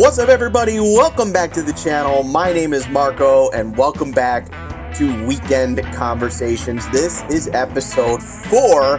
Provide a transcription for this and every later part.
What's up, everybody? Welcome back to the channel. My name is Marco, and welcome back to Weekend Conversations. This is episode 4,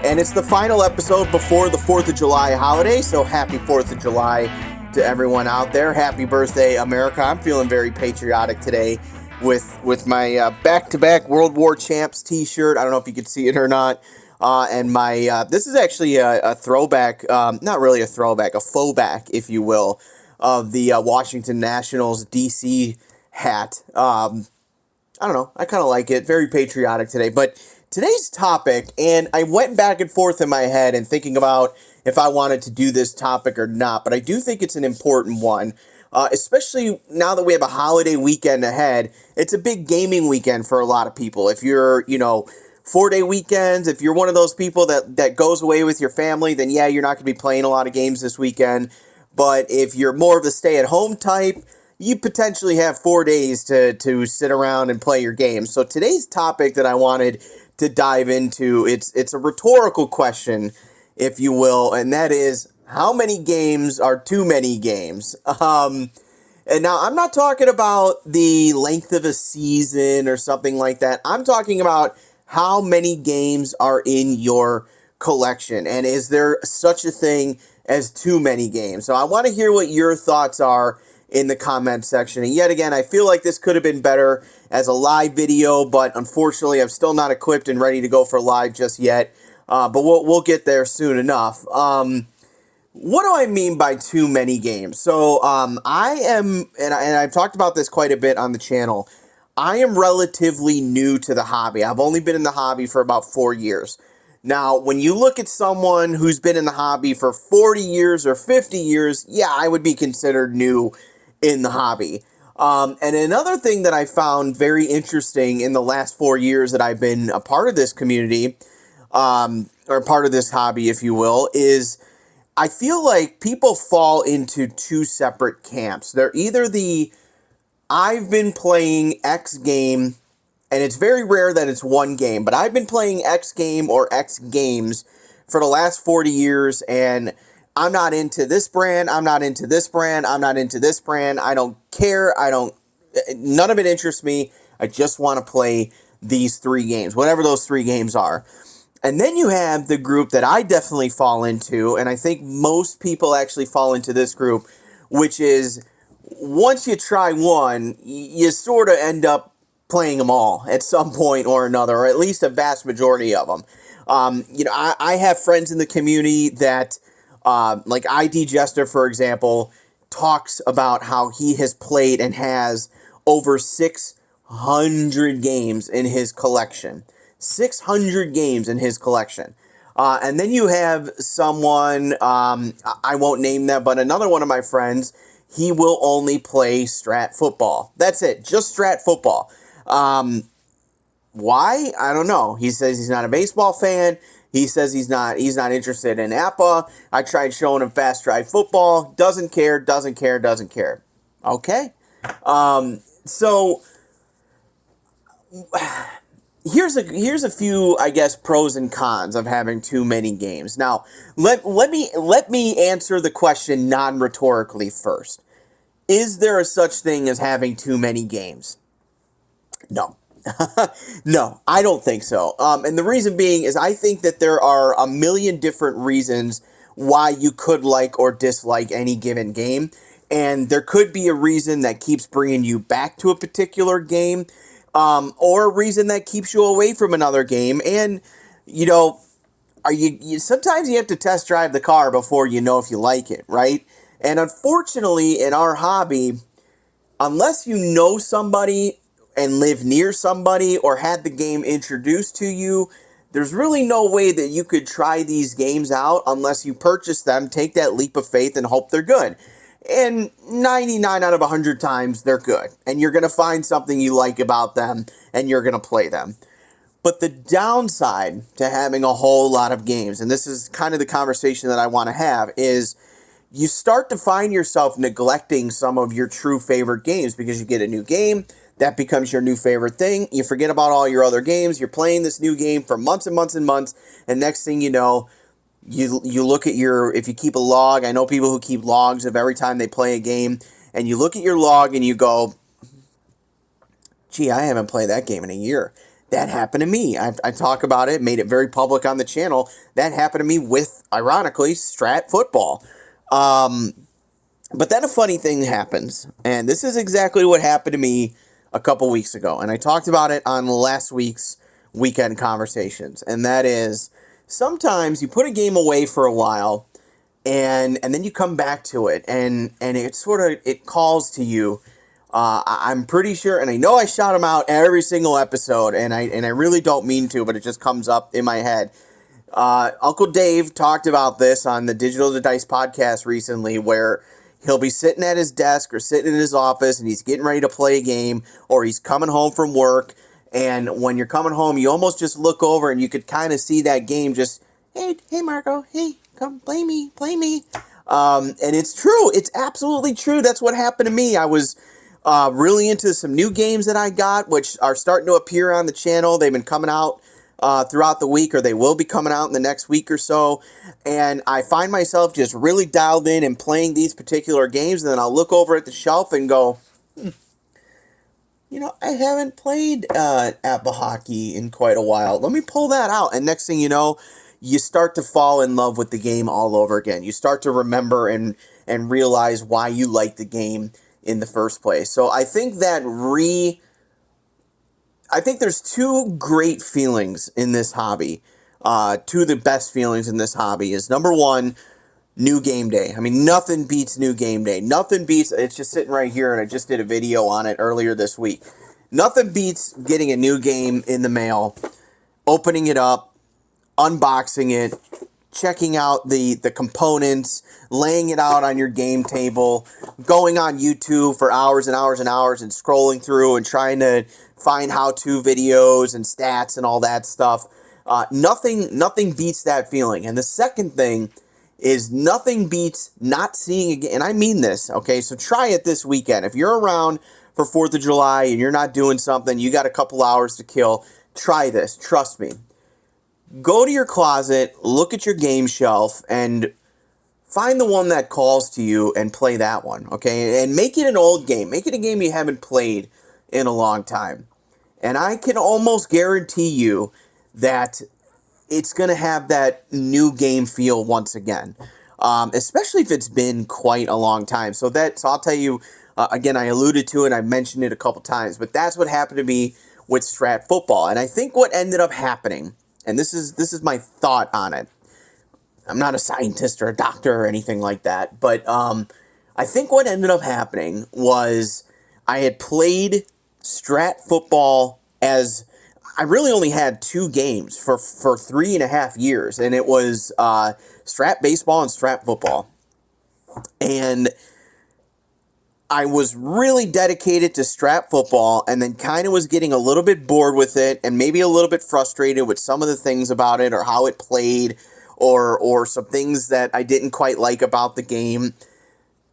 and it's the final episode before the 4th of July holiday, so happy 4th of July to everyone out there. Happy birthday, America. I'm feeling very patriotic today with my back-to-back World War Champs t-shirt. I don't know if you can see it or not. And my this is actually a throwback, not really a throwback, a faux back, if you will, of the Washington Nationals DC hat. I don't know. I kind of like it. Very patriotic today. But today's topic, and I went back and forth in my head and thinking about if I wanted to do this topic or not. But I do think it's an important one, especially now that we have a holiday weekend ahead. It's a big gaming weekend for a lot of people. If you're, 4-day weekends, if you're one of those people that goes away with your family, then yeah, you're not going to be playing a lot of games this weekend. But if you're more of the stay-at-home type, you potentially have 4 days to sit around and play your games. So today's topic that I wanted to dive into, it's a rhetorical question, if you will, and that is, how many games are too many games? And now I'm not talking about the length of a season or something like that. I'm talking about how many games are in your collection, and is there such a thing as too many games? So I want to hear what your thoughts are in the comment section. And yet again, I feel like this could have been better as a live video, but unfortunately, I'm still not equipped and ready to go for live just yet. But we'll get there soon enough. What do I mean by too many games? So I am, and I've talked about this quite a bit on the channel, I am relatively new to the hobby. I've only been in the hobby for about 4 years. Now, when you look at someone who's been in the hobby for 40 years or 50 years, yeah, I would be considered new in the hobby. And another thing that I found very interesting in the last 4 years that I've been a part of this community, or part of this hobby, if you will, is I feel like people fall into two separate camps. They're either the I've been playing X game, and it's very rare that it's one game, but I've been playing X game or X games for the last 40 years, and I'm not into this brand, I'm not into this brand, I'm not into this brand, I don't care, none of it interests me, I just want to play these 3 games, whatever those 3 games are. And then you have the group that I definitely fall into, and I think most people actually fall into this group, which is, once you try one, you sort of end up playing them all at some point or another, or at least a vast majority of them. I have friends in the community that, like ID Jester, for example, talks about how he has played and has over 600 games in his collection. 600 games in his collection. And then you have someone, I won't name them, but another one of my friends, he will only play strat football. That's it, just strat football. Why? I don't know. He says he's not a baseball fan. He says he's not interested in APA. I tried showing him fast drive football. Doesn't care, doesn't care, doesn't care. Okay. So here's a few, I guess, pros and cons of having too many games. Now, let me answer the question non-rhetorically first. Is there a such thing as having too many games? No. No, I don't think so. And the reason being is I think that there are a million different reasons why you could like or dislike any given game. And there could be a reason that keeps bringing you back to a particular game, or a reason that keeps you away from another game. And, sometimes you have to test drive the car before you know if you like it, right? And unfortunately, in our hobby, unless you know somebody and live near somebody or had the game introduced to you, there's really no way that you could try these games out unless you purchase them, take that leap of faith, and hope they're good. And 99 out of 100 times, they're good. And you're going to find something you like about them, and you're going to play them. But the downside to having a whole lot of games, and this is kind of the conversation that I want to have, is you start to find yourself neglecting some of your true favorite games because you get a new game, that becomes your new favorite thing. You forget about all your other games. You're playing this new game for months and months and months, and next thing you know, You look at if you keep a log. I know people who keep logs of every time they play a game, and you look at your log and you go, gee, I haven't played that game in a year. That happened to me. I talk about it, made it very public on the channel. That happened to me with, ironically, Strat football. But then a funny thing happens, and this is exactly what happened to me a couple weeks ago, and I talked about it on last week's Weekend Conversations, and that is sometimes you put a game away for a while, and then you come back to it, and it sort of, it calls to you. I'm pretty sure, and I know I shout them out every single episode, and I really don't mean to, but it just comes up in my head. Uncle Dave talked about this on the Digital to Dice podcast recently, where he'll be sitting at his desk or sitting in his office, and he's getting ready to play a game, or he's coming home from work, and when you're coming home, you almost just look over, and you could kind of see that game just, hey, Marco, hey, come play me. And it's true. It's absolutely true. That's what happened to me. I was really into some new games that I got, which are starting to appear on the channel. They've been coming out throughout the week, or they will be coming out in the next week or so. And I find myself just really dialed in and playing these particular games. And then I'll look over at the shelf and go, I haven't played Apple Hockey in quite a while. Let me pull that out. And next thing you know, you start to fall in love with the game all over again. You start to remember and realize why you like the game in the first place. So I think there's two great feelings in this hobby. Two of the best feelings in this hobby is, number one, new game day. I mean, nothing beats new game day. Nothing beats, it's just sitting right here, and I just did a video on it earlier this week. Nothing beats getting a new game in the mail, opening it up, unboxing it, checking out the components, laying it out on your game table, going on YouTube for hours and hours and hours and scrolling through and trying to find how-to videos and stats and all that stuff. Nothing beats that feeling. And the second thing is, nothing beats not seeing a game. And I mean this, okay? So try it this weekend. If you're around for 4th of July and you're not doing something, you got a couple hours to kill, try this. Trust me. Go to your closet, look at your game shelf, and find the one that calls to you and play that one, okay? And make it an old game. Make it a game you haven't played in a long time. And I can almost guarantee you that it's going to have that new game feel once again, especially if it's been quite a long time. So I'll tell you, again, I alluded to it, I mentioned it a couple times, but that's what happened to me with Strat Football. And I think what ended up happening, and this is my thought on it. I'm not a scientist or a doctor or anything like that, but I think what ended up happening was I had played Strat Football as, I really only had two games for 3.5 years, and it was Strat Baseball and Strat Football. And I was really dedicated to Strat Football, and then kind of was getting a little bit bored with it, and maybe a little bit frustrated with some of the things about it, or how it played, or some things that I didn't quite like about the game.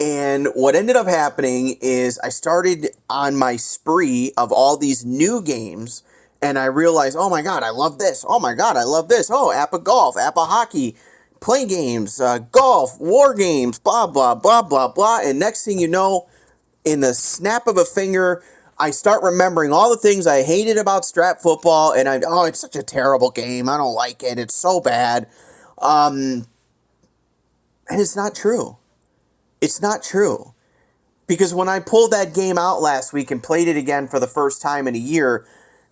And what ended up happening is I started on my spree of all these new games, and I realized, oh my God, I love this. Oh my God, I love this. Oh, Appa Golf, Appa Hockey, play games, golf, war games, blah, blah, blah, blah, blah. And next thing you know, in the snap of a finger, I start remembering all the things I hated about Strat Football, and it's such a terrible game. I don't like it. It's so bad. And it's not true. It's not true. Because when I pulled that game out last week and played it again for the first time in a year,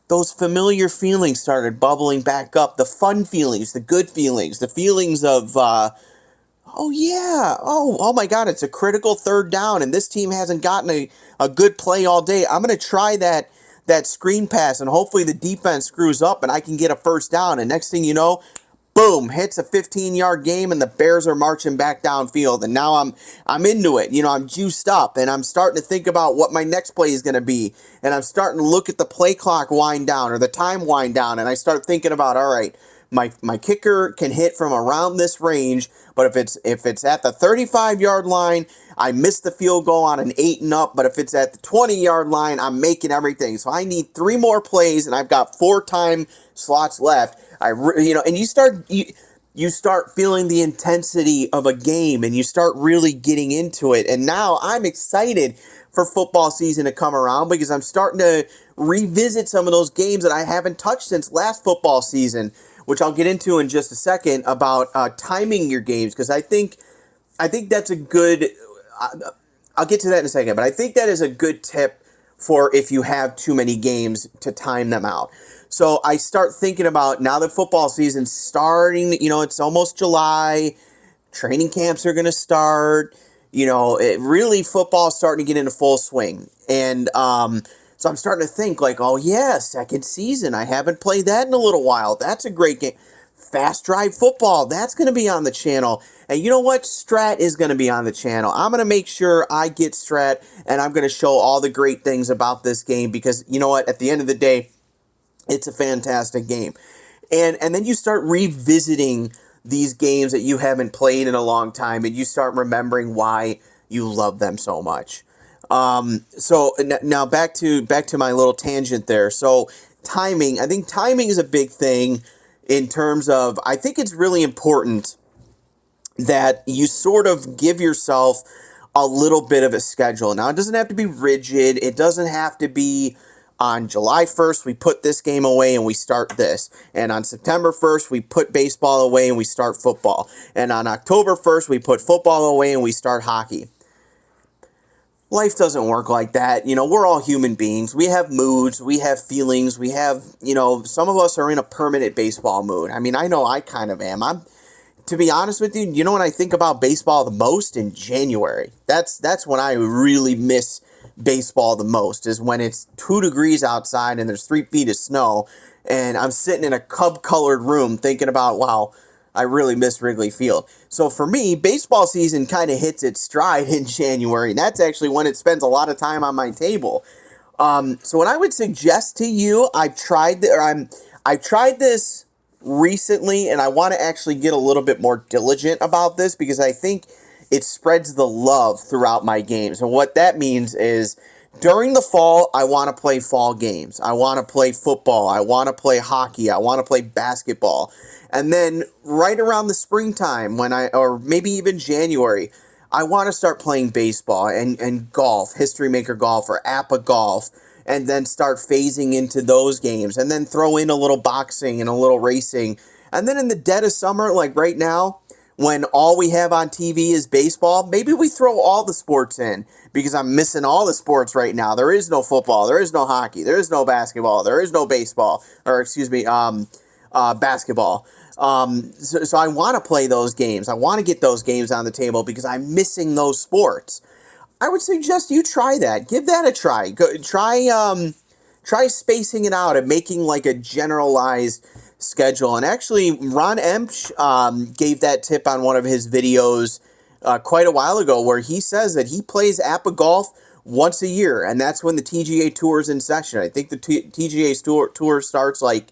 those familiar feelings started bubbling back up. The fun feelings, the good feelings, the feelings of, oh yeah, oh my God, it's a critical third down, and this team hasn't gotten a good play all day. I'm going to try that screen pass, and hopefully the defense screws up and I can get a first down. And next thing you know, boom, hits a 15-yard game, and the Bears are marching back downfield. And now I'm into it. I'm juiced up, and I'm starting to think about what my next play is going to be. And I'm starting to look at the play clock wind down, or the time wind down, and I start thinking about, all right, my kicker can hit from around this range, but if it's at the 35-yard line, I missed the field goal on an 8 and up, but if it's at the 20-yard line, I'm making everything. So I need 3 more plays, and I've got 4 time slots left. And you start feeling the intensity of a game and you start really getting into it. And now I'm excited for football season to come around because I'm starting to revisit some of those games that I haven't touched since last football season, which I'll get into in just a second about timing your games, because I think that's a good. I'll get to that in a second, but I think that is a good tip for if you have too many games to time them out. So I start thinking about now that football season's starting. It's almost July. Training camps are going to start. Really football's starting to get into full swing, and so I'm starting to think like, oh yeah, second season. I haven't played that in a little while. That's a great game. Fast Drive Football, that's going to be on the channel. And you know what? Strat is going to be on the channel. I'm going to make sure I get Strat, and I'm going to show all the great things about this game because, you know what? At the end of the day, it's a fantastic game. And then you start revisiting these games that you haven't played in a long time, and you start remembering why you love them so much. So now back to my little tangent there. So timing, I think timing is a big thing in terms of, I think it's really important that you sort of give yourself a little bit of a schedule. Now, it doesn't have to be rigid. It doesn't have to be on July 1st, we put this game away and we start this. And on September 1st, we put baseball away and we start football. And on October 1st, we put football away and we start hockey. Life doesn't work like that. We're all human beings. We have moods. We have feelings. We have, some of us are in a permanent baseball mood. I mean, I know I kind of am. To be honest with you, when I think about baseball the most in January, that's when I really miss baseball the most, is when it's 2 degrees outside and there's 3 feet of snow and I'm sitting in a Cub-colored room thinking about, wow, I really miss Wrigley Field. So for me, baseball season kind of hits its stride in January. That's actually when it spends a lot of time on my table. So what I would suggest to you, I've tried this recently, and I want to actually get a little bit more diligent about this because I think it spreads the love throughout my games. And what that means is during the fall, I want to play fall games. I want to play football. I want to play hockey. I want to play basketball. And then right around the springtime, or maybe even January, I want to start playing baseball and golf, History Maker Golf or APA Golf, and then start phasing into those games, and then throw in a little boxing and a little racing. And then in the dead of summer, like right now, when all we have on TV is baseball, maybe we throw all the sports in because I'm missing all the sports right now. There is no football. There is no hockey. There is no basketball. There is no baseball, or excuse me, basketball. So I want to play those games. I want to get those games on the table because I'm missing those sports. I would suggest you try that. Give that a try. Try spacing it out and making like a generalized schedule. And actually, Ron Emch gave that tip on one of his videos quite a while ago, where he says that he plays APA Golf once a year, and that's when the TGA Tour is in session. I think the TGA Tour starts like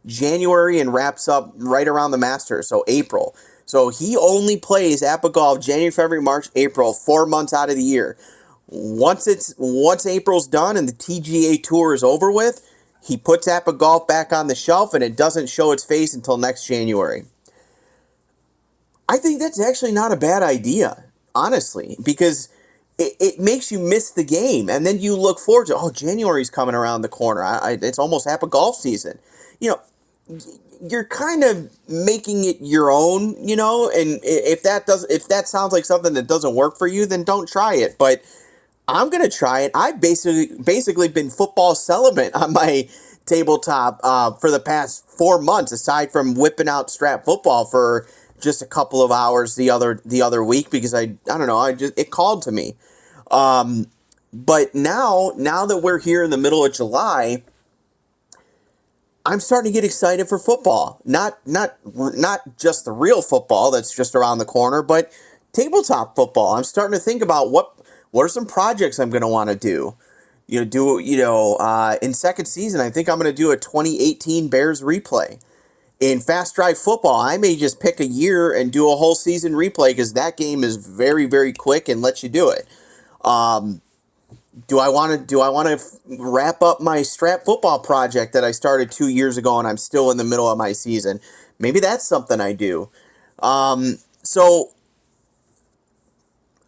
January and wraps up right around the Masters, so April. So he only plays APA Golf January, February, March, April, 4 months out of the year. Once April's done and the TGA Tour is over with, he puts APA Golf back on the shelf and it doesn't show its face until next January. I think that's actually not a bad idea, honestly, because it makes you miss the game. And then you look forward to, oh, January's coming around the corner. It's almost APA Golf season. You're kind of making it your own, and if that sounds like something that doesn't work for you, then don't try it. But I'm going to try it. I've basically been football celibate on my tabletop for the past 4 months, aside from whipping out strap football for just a couple of hours the other week because I don't know, it called to me. But now that we're here in the middle of July, I'm starting to get excited for football. Not just the real football that's just around the corner, but tabletop football. I'm starting to think about what are some projects I'm going to want to do. In second season, I think I'm going to do a 2018 Bears replay. In Fast Drive Football, I may just pick a year and do a whole season replay because that game is very, very quick and lets you do it. Do I want to wrap up my strap football project that I started 2 years ago and I'm still in the middle of my season? Maybe that's something I do. So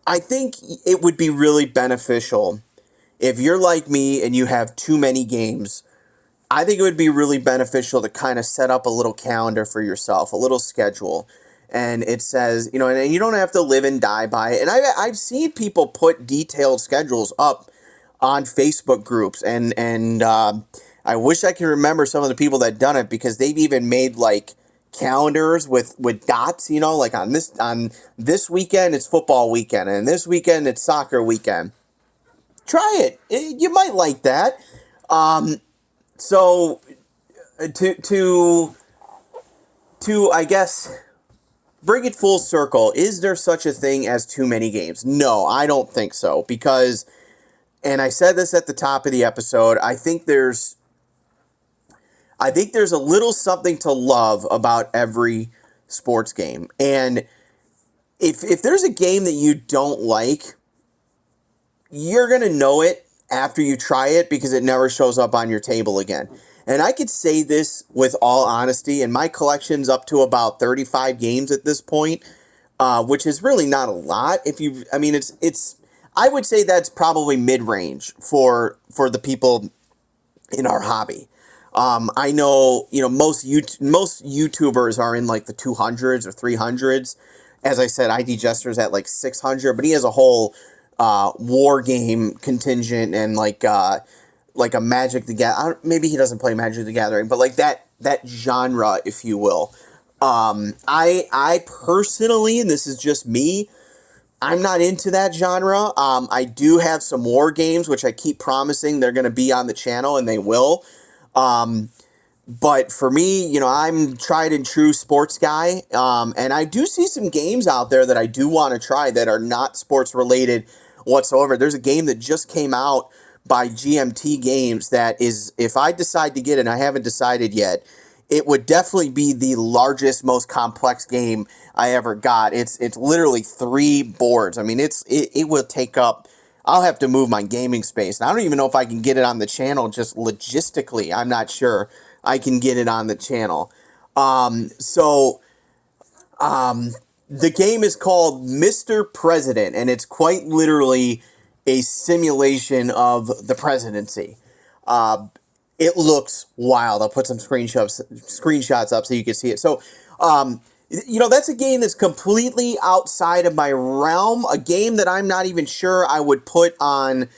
I think it would be really beneficial if you're like me and you have too many games. I think it would be really beneficial to kind of set up a little calendar for yourself, a little schedule. And it says, and you don't have to live and die by it. And I've seen people put detailed schedules up on Facebook groups. And I wish I could remember some of the people that done it, because they've even made like calendars with dots, like on this weekend it's football weekend, and this weekend it's soccer weekend. Try it. You might like that. So to I guess bring it full circle, is there such a thing as too many games? No, I don't think so, because, and I said this at the top of the episode, I think there's a little something to love about every sports game. And if there's a game that you don't like, you're going to know it after you try it, because it never shows up on your table again. And I could say this with all honesty, and my collection's up to about 35 games at this point, which is really not a lot. I would say that's probably mid-range for the people in our hobby. I know, most YouTubers are in like the 200s or 300s. As I said, ID Jester's at like 600, but he has a whole war game contingent, and like a Magic the Gathering. Maybe he doesn't play Magic the Gathering, but like that genre, if you will. I personally, and this is just me, I'm not into that genre. I do have some war games, which I keep promising they're going to be on the channel, and they will. But for me, I'm tried and true sports guy. And I do see some games out there that I do want to try that are not sports related whatsoever. There's a game that just came out by GMT Games that is, if I decide to get it, and I haven't decided yet, it would definitely be the largest, most complex game I ever got. It's literally 3 boards. I mean, it will take up. I'll have to move my gaming space. And I don't even know if I can get it on the channel, just logistically. I'm not sure I can get it on the channel. The game is called Mr. President, and it's quite literally a simulation of the presidency. It looks wild. I'll put some screenshots up so you can see it. So, that's a game that's completely outside of my realm. A game that I'm not even sure I would put on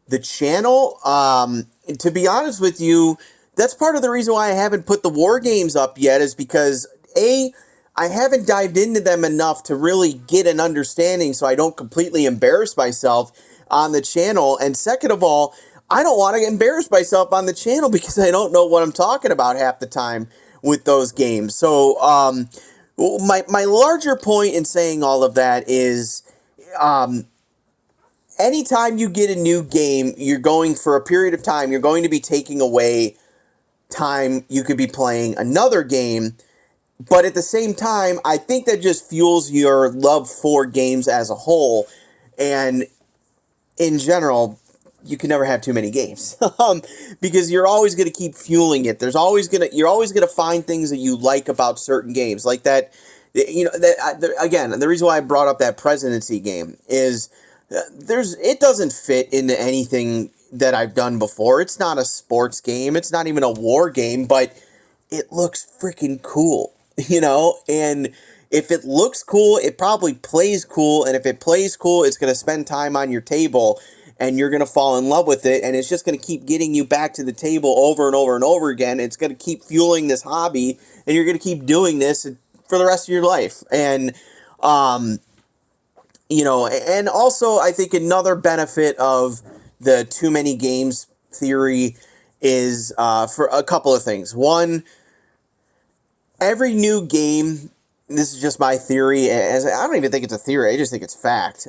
the channel. To be honest with you, that's part of the reason why I haven't put the war games up yet, is because I haven't dived into them enough to really get an understanding, so I don't completely embarrass myself on the channel. And second of all, I don't want to embarrass myself on the channel because I don't know what I'm talking about half the time with those games. So my larger point in saying all of that is, anytime you get a new game, you're going for a period of time, you're going to be taking away time you could be playing another game. But at the same time, I think that just fuels your love for games as a whole. And in general, you can never have too many games because you're always going to keep fueling it. You're always going to find things that you like about certain games, like that. Again, the reason why I brought up that presidency game is it doesn't fit into anything that I've done before. It's not a sports game. It's not even a war game, but it looks freaking cool, and if it looks cool, it probably plays cool. And if it plays cool, it's going to spend time on your table, and you're going to fall in love with it. And it's just going to keep getting you back to the table over and over and over again. It's going to keep fueling this hobby, and you're going to keep doing this for the rest of your life. And, and also I think another benefit of the too many games theory is for a couple of things. One, every new game, this is just my theory, I don't even think it's a theory, I just think it's fact.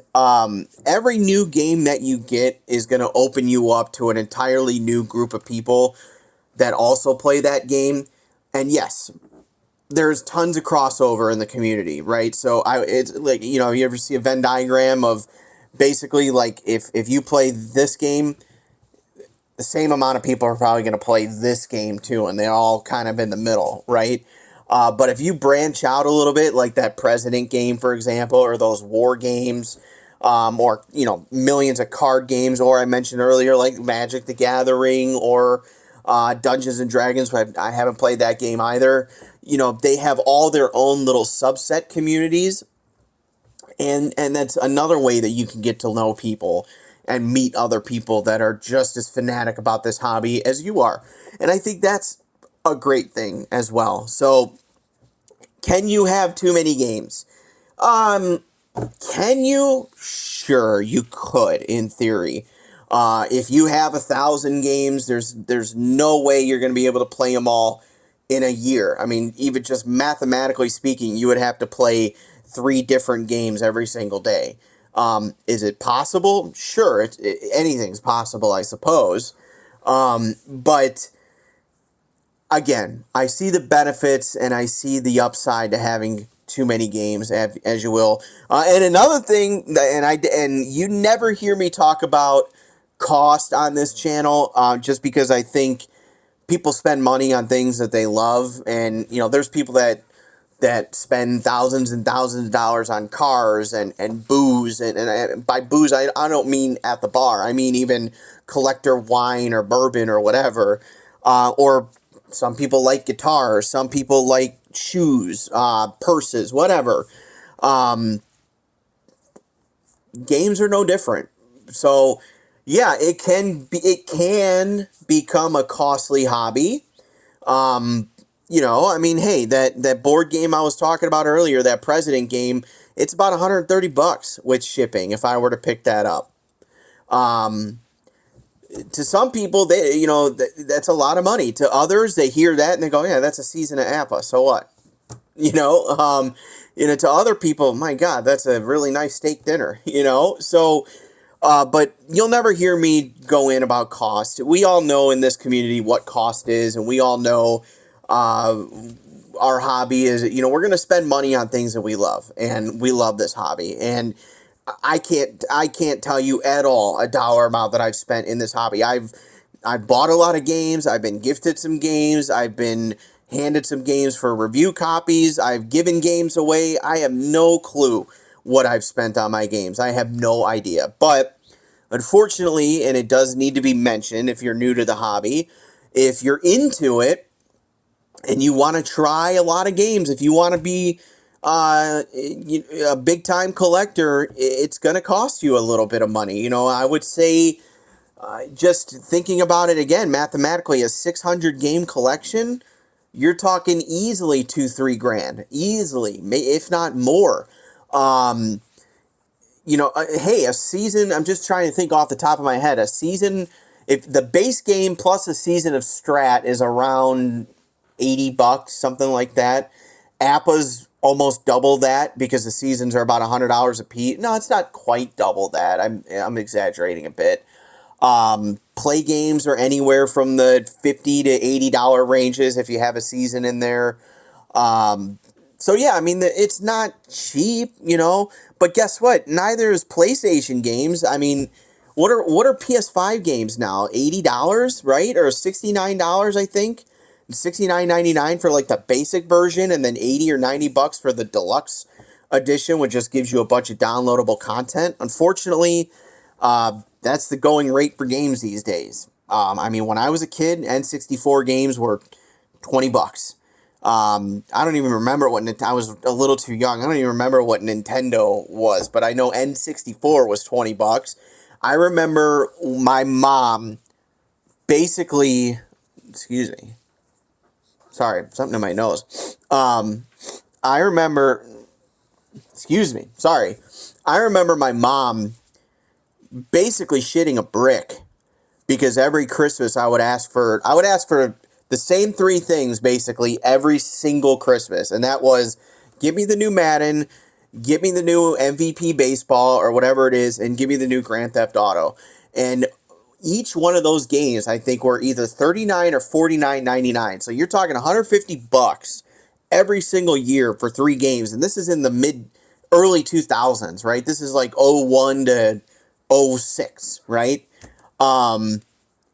Every new game that you get is going to open you up to an entirely new group of people that also play that game. And yes, there's tons of crossover in the community, right? So it's like, you ever see a Venn diagram of basically like if you play this game, the same amount of people are probably going to play this game too, and they're all kind of in the middle, right? But if you branch out a little bit, like that President game, for example, or those war games, or, millions of card games, or I mentioned earlier, like Magic the Gathering or Dungeons and Dragons, but I haven't played that game either. They have all their own little subset communities, and that's another way that you can get to know people and meet other people that are just as fanatic about this hobby as you are. And I think that's a great thing as well. So, can you have too many games? Um, can you? Sure, you could, in theory. If you have 1,000 games, there's no way you're going to be able to play them all in a year. I mean, even just mathematically speaking, you would have to play 3 different games every single day. Is it possible? Sure, anything's possible, I suppose. But again, I see the benefits and I see the upside to having too many games, as you will. And another thing, and you never hear me talk about cost on this channel, just because I think people spend money on things that they love, and there's people that spend thousands and thousands of dollars on cars and booze, and by booze I don't mean at the bar, I mean even collector wine or bourbon or whatever, or some people like guitars, some people like shoes, purses, whatever. Um, Games are no different. So yeah, it can become a costly hobby. I mean, hey, that board game I was talking about earlier, that President game, it's about $130 with shipping if I were to pick that up. Um, to some people, that's a lot of money. To others, they hear that and they go, yeah, that's a season of APA. So what? You know, um, to other people, my God, that's a really nice steak dinner. So. But you'll never hear me go in about cost. We all know in this community what cost is, and we all know uh, our hobby is, we're going to spend money on things that we love, and we love this hobby. And I can't tell you at all a dollar amount that I've spent in this hobby. I've bought a lot of games. I've been gifted some games. I've been handed some games for review copies. I've given games away. I have no clue what I've spent on my games. I have no idea. But unfortunately, and it does need to be mentioned if you're new to the hobby, if you're into it and you want to try a lot of games, if you want to be a big time collector, it's going to cost you a little bit of money. I would say, just thinking about it again, mathematically, a 600 game collection, you're talking easily 2-3 grand, easily, if not more. Um, hey, a season, I'm just trying to think off the top of my head, a season, if the base game plus a season of Strat is around $80, something like that. Appa's almost double that because the seasons are about $100 a piece. No, it's not quite double that. I'm exaggerating a bit. Play games are anywhere from the $50 to $80 ranges if you have a season in there. Um, so yeah, I mean, it's not cheap, but guess what? Neither is PlayStation games. I mean, what are PS5 games now? $80, right? Or $69, I think. $69.99 for like the basic version, and then 80 or $90 for the deluxe edition, which just gives you a bunch of downloadable content. Unfortunately, that's the going rate for games these days. I mean, when I was a kid, N64 games were $20. I don't even remember I was a little too young. I don't even remember what Nintendo was, but I know N64 was $20. I remember my mom basically, excuse me, sorry, something in my nose. I remember, excuse me, sorry. I remember my mom basically shitting a brick because every Christmas I would ask for the same 3 things basically every single Christmas, and that was, give me the new Madden, give me the new MVP baseball or whatever it is, and give me the new Grand Theft Auto. And each one of those games, I think, were either $39 or $49.99. So you're talking $150 every single year for 3 games, and this is in the early 2000s, right? This is like '01 to '06, right? Um,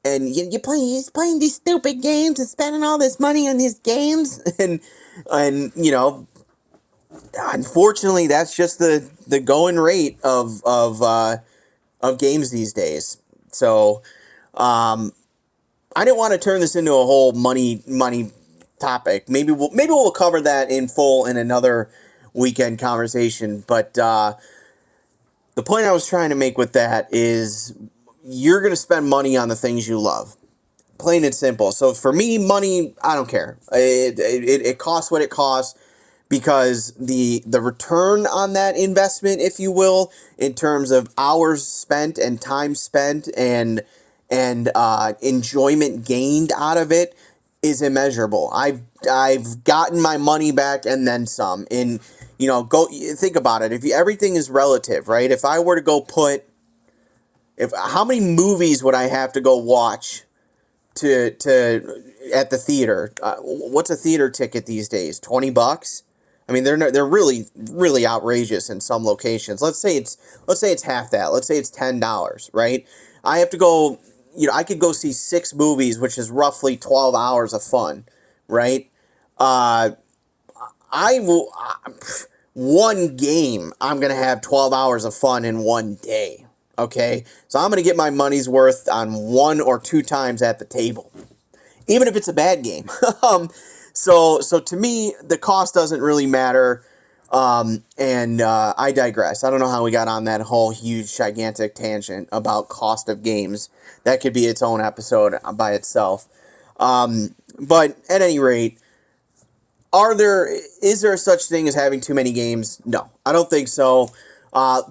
and he's playing these stupid games and spending all this money on these games, and And, unfortunately, that's just the going rate of games these days. So, I didn't want to turn this into a whole money topic. Maybe we'll cover that in full in another weekend conversation. But the point I was trying to make with that is you're going to spend money on the things you love. Plain and simple. So for me, money, I don't care. It costs what it costs, because the return on that investment, if you will, in terms of hours spent and time spent and enjoyment gained out of it, is immeasurable. I've gotten my money back and then some. And go think about it. If everything is relative, right? If I were to go if how many movies would I have to go watch to at the theater? What's a theater ticket these days? $20? I mean, they're really really outrageous in some locations. Let's say it's half that. Let's say it's $10, right? I have to go. I could go see 6 movies, which is roughly 12 hours of fun, right? I will. One game, I'm gonna have 12 hours of fun in one day. Okay, so I'm gonna get my money's worth on 1 or 2 times at the table, even if it's a bad game. So to me, the cost doesn't really matter. And I digress. I don't know how we got on that whole huge, gigantic tangent about cost of games. That could be its own episode by itself. But at any rate, is there such thing as having too many games? No, I don't think so.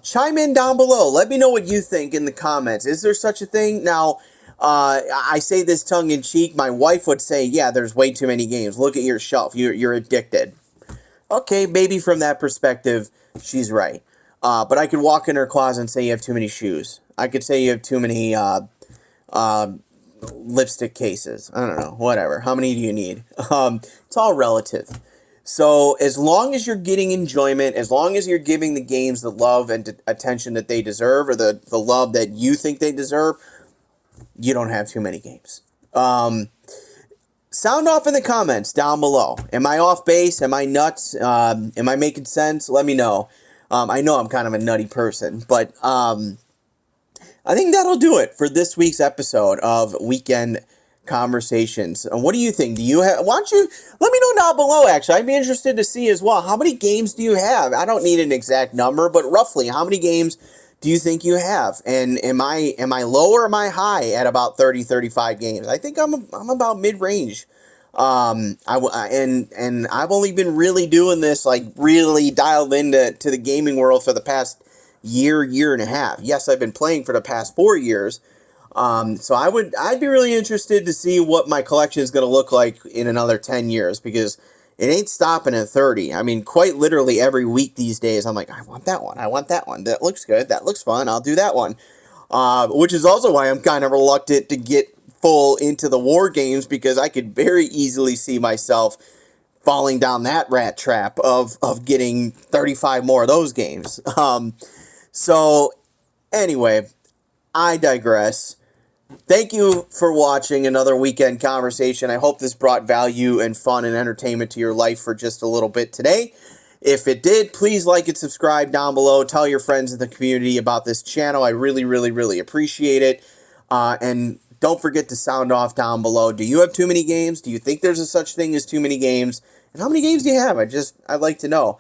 Chime in down below. Let me know what you think in the comments. Is there such a thing? Now, I say this tongue in cheek. My wife would say, yeah, there's way too many games. Look at your shelf. You're addicted. Okay, maybe from that perspective, she's right. But I could walk in her closet and say you have too many shoes. I could say you have too many lipstick cases. I don't know, whatever. How many do you need? It's all relative. So as long as you're getting enjoyment, as long as you're giving the games the love and attention that they deserve, or the love that you think they deserve, you don't have too many games. Sound off in the comments down below. Am I off base? Am I nuts? Am I making sense? Let me know. I know I'm kind of a nutty person, but I think that'll do it for this week's episode of Weekend Conversations. What do you think? Why don't you let me know down below, actually. I'd be interested to see as well. How many games do you have? I don't need an exact number, but roughly, how many games do you think you have? And am I low or am I high at about 30, 35 games? I think I'm about mid-range. And I've only been really doing this, like really dialed into the gaming world for the past year and a half. Yes, I've been playing for the past 4 years. So I'd be really interested to see what my collection is going to look like in another 10 years, because it ain't stopping at 30. I mean, quite literally every week these days, I'm like, I want that one. I want that one. That looks good. That looks fun. I'll do that one. Which is also why I'm kind of reluctant to get full into the war games, because I could very easily see myself falling down that rat trap of getting 35 more of those games. So anyway, I digress. Thank you for watching another Weekend Conversation. I hope this brought value and fun and entertainment to your life for just a little bit today. If it did, please like and subscribe down below. Tell your friends in the community about this channel. I really, really, really appreciate it. And don't forget to sound off down below. Do you have too many games? Do you think there's a such thing as too many games? And how many games do you have? I'd like to know.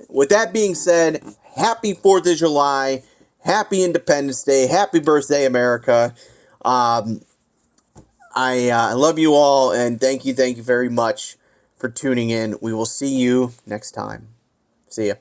With that being said, happy 4th of July. Happy Independence Day. Happy birthday, America. I love you all, and thank you very much for tuning in. We will see you next time. See ya.